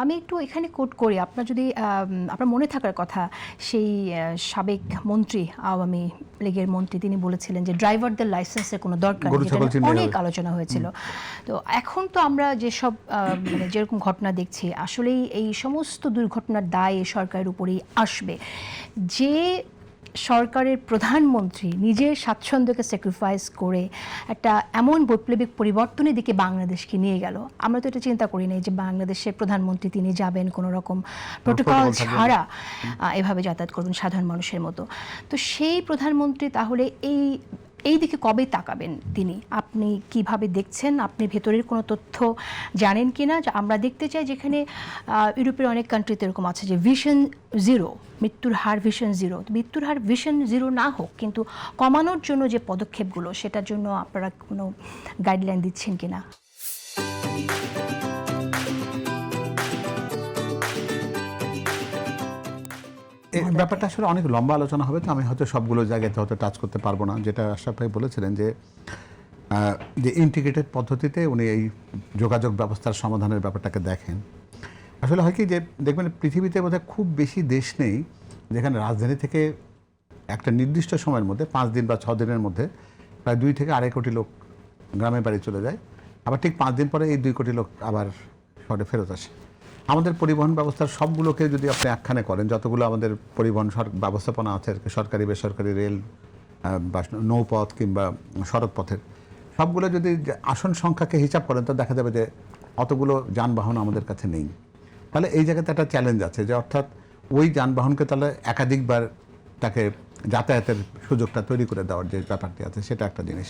আমি একটু এখানে কোট করি, আপনার যদি আপনার মনে থাকার কথা, সেই সাবেক মন্ত্রী, আওয়ামী লীগের মন্ত্রী, তিনি বলেছিলেন যে ড্রাইভারদের লাইসেন্সের কোনো দরকার নেই, যেটা অনেক আলোচনা হয়েছিল। তো এখন তো আমরা যেসব মানে যেরকম ঘটনা দেখছি, আসলেই এই সমস্ত দুর্ঘটনার দায় সরকারের উপরেই আসবে। যে সরকারের প্রধানমন্ত্রী নিজের স্বাচ্ছন্দ্যকে স্যাক্রিফাইস করে একটা এমন বৈপ্লবিক পরিবর্তনের দিকে বাংলাদেশকে নিয়ে গেল, আমরা তো এটা চিন্তা করি নাই যে বাংলাদেশের প্রধানমন্ত্রী তিনি যাবেন কোনো রকম প্রোটোকল ছাড়া এভাবে যাতায়াত করবেন সাধারণ মানুষের মতো। তো সেই প্রধানমন্ত্রী তাহলে এই দিকে কবে তাকাবেন তিনি? আপনি কিভাবে দেখছেন? আপনি ভেতরের কোনো তথ্য জানেন কি না? আমরা দেখতে চাই যেখানে ইউরোপের অনেক কান্ট্রিতে এরকম আছে যে ভিশন জিরো, মৃত্যুর হার ভিশন জিরো। মৃত্যুর হার ভিশন জিরো না হোক, কিন্তু কমানোর জন্য যে পদক্ষেপগুলো, সেটার জন্য আপনারা কোনো গাইডলাইন দিচ্ছেন কি না? ব্যাপারটা আসলে অনেক লম্বা আলোচনা হবে, তো আমি হয়তো সবগুলো জায়গাতে হয়তো টাচ করতে পারবো না। যেটা আশরাফ ভাই বলেছিলেন যে ইন্টিগ্রেটেড পদ্ধতিতে উনি এই যোগাযোগ ব্যবস্থার সমাধানের ব্যাপারটাকে দেখেন। আসলে হয় কি, যে দেখবেন পৃথিবীতে বোধহয় খুব বেশি দেশ নেই যেখানে রাজধানী থেকে একটা নির্দিষ্ট সময়ের মধ্যে 5 দিন বা 6 দিনের মধ্যে প্রায় 2 থেকে 2.5 কোটি লোক গ্রামের বাড়ি চলে যায়, আবার ঠিক 5 দিন পরে এই 2 কোটি লোক আবার শহরে ফেরত আসে। আমাদের পরিবহন ব্যবস্থার সবগুলোকে যদি আপনি একখানে করেন, যতগুলো আমাদের পরিবহন ব্যবস্থাপনা আছে, সরকারি বেসরকারি, রেল বা নৌপথ কিংবা সড়ক পথের, সবগুলো যদি আসন সংখ্যাকে হিসাব করেন, তো দেখা যাবে যে অতগুলো যানবাহন আমাদের কাছে নেই। তাহলে এই জায়গাতে একটা চ্যালেঞ্জ আছে, যে অর্থাৎ ওই যানবাহনকে তাহলে একাধিকবার তাকে যাতায়াতের সুযোগটা তৈরি করে দেওয়ার যে ব্যাপারটি আছে, সেটা একটা জিনিস।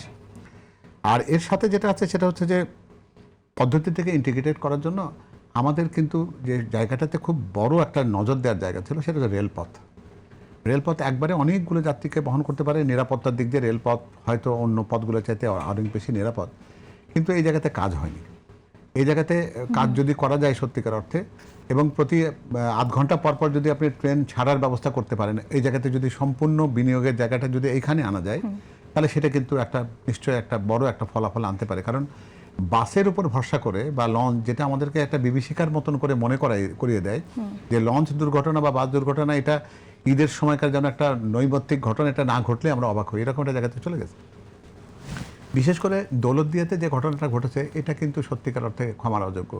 আর এর সাথে যেটা আছে সেটা হচ্ছে যে পদ্ধতি থেকে ইন্টিগ্রেটেড করার জন্য আমাদের কিন্তু যে জায়গাটাতে খুব বড় একটা নজর দেওয়ার জায়গা ছিল, সেটা হচ্ছে রেলপথ। রেলপথ একবারে অনেকগুলো যাত্রীকে বহন করতে পারে। নিরাপত্তার দিক দিয়ে রেলপথ হয়তো অন্য পথগুলো চাইতে অনেক বেশি নিরাপদ, কিন্তু এই জায়গাতে কাজ হয়নি। এই জায়গাতে কাজ যদি করা যায় সত্যিকার অর্থে, এবং প্রতি আধ ঘন্টা পর পর যদি আপনি ট্রেন ছাড়ার ব্যবস্থা করতে পারেন, এই জায়গাতে যদি সম্পূর্ণ বিনিয়োগের জায়গাটা যদি এইখানে আনা যায়, তাহলে সেটা কিন্তু একটা নিশ্চয়ই একটা বড় একটা ফলাফল আনতে পারে। কারণ বাসের উপর ভরসা করে বা লঞ্চ, যেটা আমাদেরকে একটা বিভীষিকার মতন করে মনে করিয়ে দেয় যে লঞ্চ দুর্ঘটনা বা বাস দুর্ঘটনা এটা ঈদের সময়কার যেন একটা নৈমিত্তিক ঘটনা, এটা না ঘটলে আমরা অবাক হই, এরকম একটা জায়গাতে চলে গেছে। বিশেষ করে দৌলতদিয়াতে যে ঘটনাটা ঘটেছে, এটা কিন্তু সত্যিকার অর্থে ক্ষমার অযোগ্য।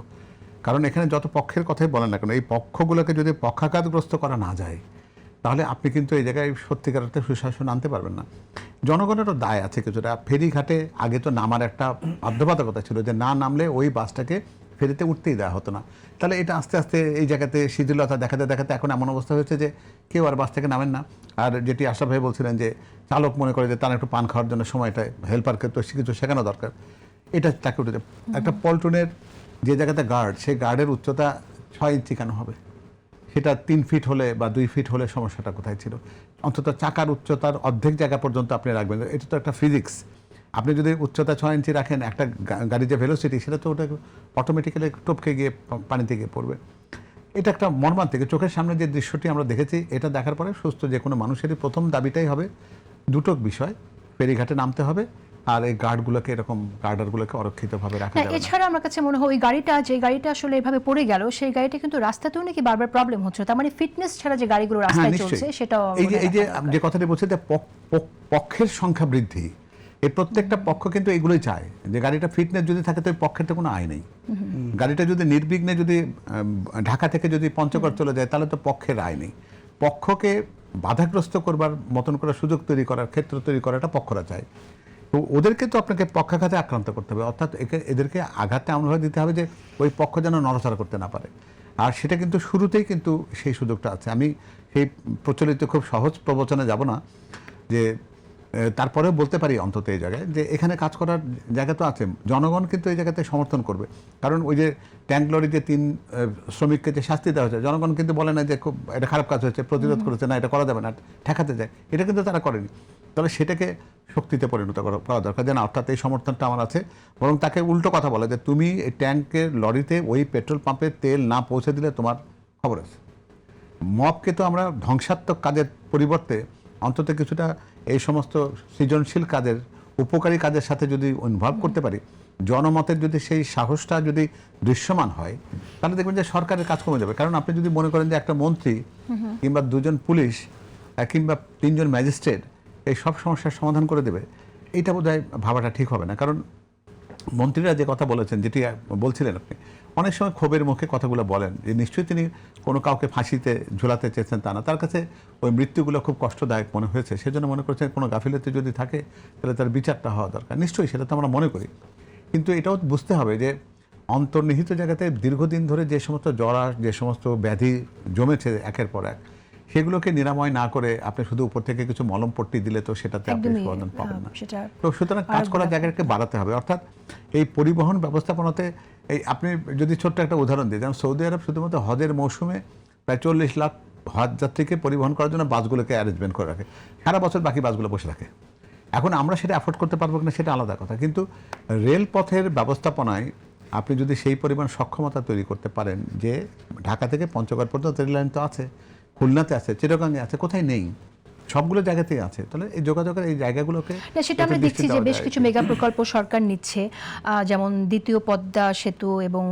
কারণ এখানে যত পক্ষের কথাই বলেন না কেন, এই পক্ষগুলোকে যদি পক্ষাঘাতগ্রস্ত করা না যায়, তাহলে আপনি কিন্তু এই জায়গায় সত্যিকার অর্থে সুশাসন আনতে পারবেন না। জনগণেরও দায় আছে কিছুটা। ফেরিঘাটে আগে তো নামার একটা বাধ্যবাধকতা ছিল, যে না নামলে ওই বাসটাকে ফেরিতে উঠতেই দেওয়া হতো না। তাহলে এটা আস্তে আস্তে এই জায়গাতে শিথিলতা দেখাতে দেখাতে এখন এমন অবস্থা হয়েছে যে কেউ আর বাস থেকে নামেন না। আর যেটি আশরাফ ভাই বলছিলেন যে চালক মনে করে যে তার একটু পান খাওয়ার জন্য সময়টা, হেল্পারকে তো কিছু শেখানো দরকার, এটা তাকে উঠেছে। একটা পল্টনের যে জায়গাতে গার্ড, সেই গার্ডের উচ্চতা 6 ইঞ্চি কেন হবে? সেটা 3 ফিট হলে বা 2 ফিট হলে সমস্যাটা কোথায় ছিল? অন্তত চাকার উচ্চতার অর্ধেক জায়গা পর্যন্ত আপনি রাখবেন। এটা তো একটা ফিজিক্স। আপনি যদি উচ্চতা 6 ইঞ্চি রাখেন, একটা গাড়ির যে ভেলোসিটি, সেটা তো ওটা অটোমেটিক্যালি টপকে গিয়ে পানিতে গিয়ে পড়বে। এটা একটা মর্মান্তিক, চোখের সামনে যে দৃশ্যটি আমরা দেখেছি, এটা দেখার পরে সুস্থ যে কোনো মানুষেরই প্রথম দাবিটাই হবে দুটো বিষয়: ফেরিঘাটে নামতে হবে, আর এই গার্ডগুলোকে, এরকম গার্ডারগুলোকে অরক্ষিতভাবে রাখা যাবে না। এছাড়া আমার কাছে মনে হয় ওই গাড়িটা, যে গাড়িটা আসলে এভাবে পড়ে গেল, সেই গাড়িটা কিন্তু রাস্তাতেও নাকি বারবার প্রবলেম হচ্ছে। তার মানে ফিটনেস ছাড়া যে গাড়িগুলো রাস্তায় চলছে, সেটাও এই যে কথাটি বলছে যে পক্ষের সংখ্যা বৃদ্ধি, এই প্রত্যেকটা পক্ষ কিন্তু এগুলোই চায় যে গাড়িটা ফিটনেস যদি থাকে, তো পক্ষের তো কোনো আয় নেই। গাড়িটা যদি নির্বিঘ্নে যদি ঢাকা থেকে যদি পঞ্চগড় চলে যায়, তাহলে তো পক্ষের আয় নেই। পক্ষকে বাধাগ্রস্ত করবার মতন করে সুযোগ তৈরি করার, ক্ষেত্র তৈরি করাটা পক্ষরা চায়। তো ওদেরকে তো আপনাকে পক্ষাঘাতে আক্রান্ত করতে হবে, অর্থাৎ এদেরকে আঘাতে এমনভাবে দিতে হবে যে ওই পক্ষ যেন নড়াচড়া করতে না পারে। আর সেটা কিন্তু শুরুতেই কিন্তু সেই সুযোগটা আছে। আমি সেই প্রচলিত খুব সহজ প্রবচনে যাব না, যে তারপরেও বলতে পারি অন্তত এই জায়গায় যে এখানে কাজ করার জায়গা তো আছে। জনগণ কিন্তু এই জায়গাতে সমর্থন করবে। কারণ ওই যে ট্যাঙ্ক লরিতে 3 শ্রমিককে যে শাস্তি দেওয়া হয়েছে, জনগণ কিন্তু বলে না যে খুব এটা খারাপ কাজ হয়েছে, প্রতিরোধ করেছে, না এটা করা যাবে না, ঠেকাতে যায়, এটা কিন্তু তারা করেনি। তাহলে সেটাকে শক্তিতে পরিণত করা দরকার, যে না, অর্থাৎ এই সমর্থনটা আমার আছে। বরং তাকে উল্টো কথা বলে যে তুমি এই ট্যাঙ্কের লরিতে ওই পেট্রোল পাম্পে তেল না পৌঁছে দিলে তোমার খবর আছে। মবকে তো আমরা ধ্বংসাত্মক কাজের পরিবর্তে অন্তত কিছুটা এই সমস্ত সৃজনশীল কাজের, উপকারী কাজের সাথে যদি ইনভলভ করতে পারি, জনমতের যদি সেই সাহসটা যদি দৃশ্যমান হয়, তাহলে দেখবেন যে সরকারের কাজ কমে যাবে। কারণ আপনি যদি মনে করেন যে একটা মন্ত্রী কিংবা 2জন পুলিশ কিংবা 3জন ম্যাজিস্ট্রেট এই সব সমস্যার সমাধান করে দেবে, এইটা বোধহয় ভাবাটা ঠিক হবে না। কারণ মন্ত্রীরা যে কথা বলেছেন, যেটি বলছিলেন আপনি, অনেক সময় ক্ষোভের মুখে কথাগুলো বলেন, যে নিশ্চয়ই তিনি কোনো কাউকে ফাঁসিতে ঝোলাতে চেয়েছেন তা না, তার কাছে ওই মৃত্যুগুলো খুব কষ্টদায়ক মনে হয়েছে, সেজন্য মনে করছেন কোনো গাফিলতি যদি থাকে তাহলে তার বিচারটা হওয়া দরকার। নিশ্চয়ই সেটা তো আমরা মনে করি, কিন্তু এটাও বুঝতে হবে যে অন্তর্নিহিত জায়গাতে দীর্ঘদিন ধরে যে সমস্ত জরা, যে সমস্ত ব্যাধি জমেছে একের পর এক, সেগুলোকে নিরাময় না করে আপনি শুধু উপর থেকে কিছু মলম পট্টি দিলে তো সেটাতে আপনি সমাধান পাবেন না। তো সুতরাং কাজ করার জায়গাকে বাড়াতে হবে। অর্থাৎ এই পরিবহন ব্যবস্থাপনাতে এই আপনি যদি ছোট্ট একটা উদাহরণ দিই, যেমন সৌদি আরব শুধুমাত্র হজের মৌসুমে প্রায় 40 লাখ হজ যাত্রীকে পরিবহন করার জন্য বাসগুলোকে অ্যারেঞ্জমেন্ট করে রাখে, সারা বছর বাকি বাসগুলো বসে রাখে। এখন আমরা সেটা অ্যাফোর্ড করতে পারবো কিনা সেটা আলাদা কথা, কিন্তু রেলপথের ব্যবস্থাপনায় আপনি যদি সেই পরিমাণ সক্ষমতা তৈরি করতে পারেন যে ঢাকা থেকে পঞ্চগড় পর্যন্ত রেল লাইন তো আছে, খুলনাতে আছে, চিটাগাংয়ে আছে, কোথায় নেই, সবগুলো জায়গাতেই আছে। তাহলে এই যোগাযোগের এই জায়গাগুলোকে সেটা আমরা দেখছি যে বেশ কিছু মেগা প্রকল্প সরকার নিচ্ছে, যেমন দ্বিতীয় পদ্মা সেতু এবং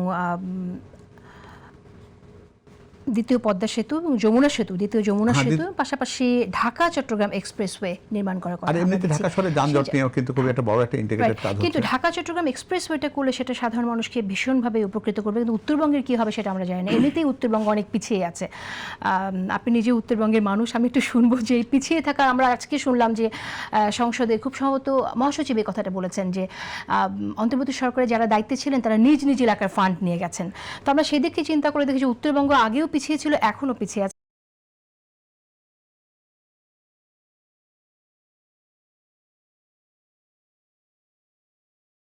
দ্বিতীয় পদ্মা সেতু এবং যমুনা সেতু, দ্বিতীয় যমুনা সেতু, পাশাপাশি ঢাকা চট্টগ্রাম এক্সপ্রেসওয়ে নির্মাণ করার কথা। আর এমনিতে ঢাকা শহরে যানজট নিয়েও কিন্তু খুব একটা বড় একটা ইন্টিগ্রেটেড কাজ হচ্ছে। কিন্তু ঢাকা চট্টগ্রাম এক্সপ্রেসওয়েটা করলে সেটা সাধারণ মানুষকে ভীষণভাবে উপকৃত করবে, কিন্তু উত্তরবঙ্গের কি হবে সেটা আমরা জানি না। এমনিতেই উত্তরবঙ্গ অনেক পিছিয়ে আছে। আপনি নিজে উত্তরবঙ্গের মানুষ, আমি একটু শুনবো যে এই পিছিয়ে থাকা, আমরা আজকে শুনলাম যে সংসদে খুব সম্ভবত মহাসচিব এই কথাটা বলেছেন যে অন্তর্বর্তী সরকারে যারা দায়িত্বে ছিলেন তারা নিজ নিজ এলাকার ফান্ড নিয়ে গেছেন। তো আমরা সেদিকে চিন্তা করে দেখি যে উত্তরবঙ্গ আগেও পিছিয়ে ছিল, এখনও পিছিয়ে আছে।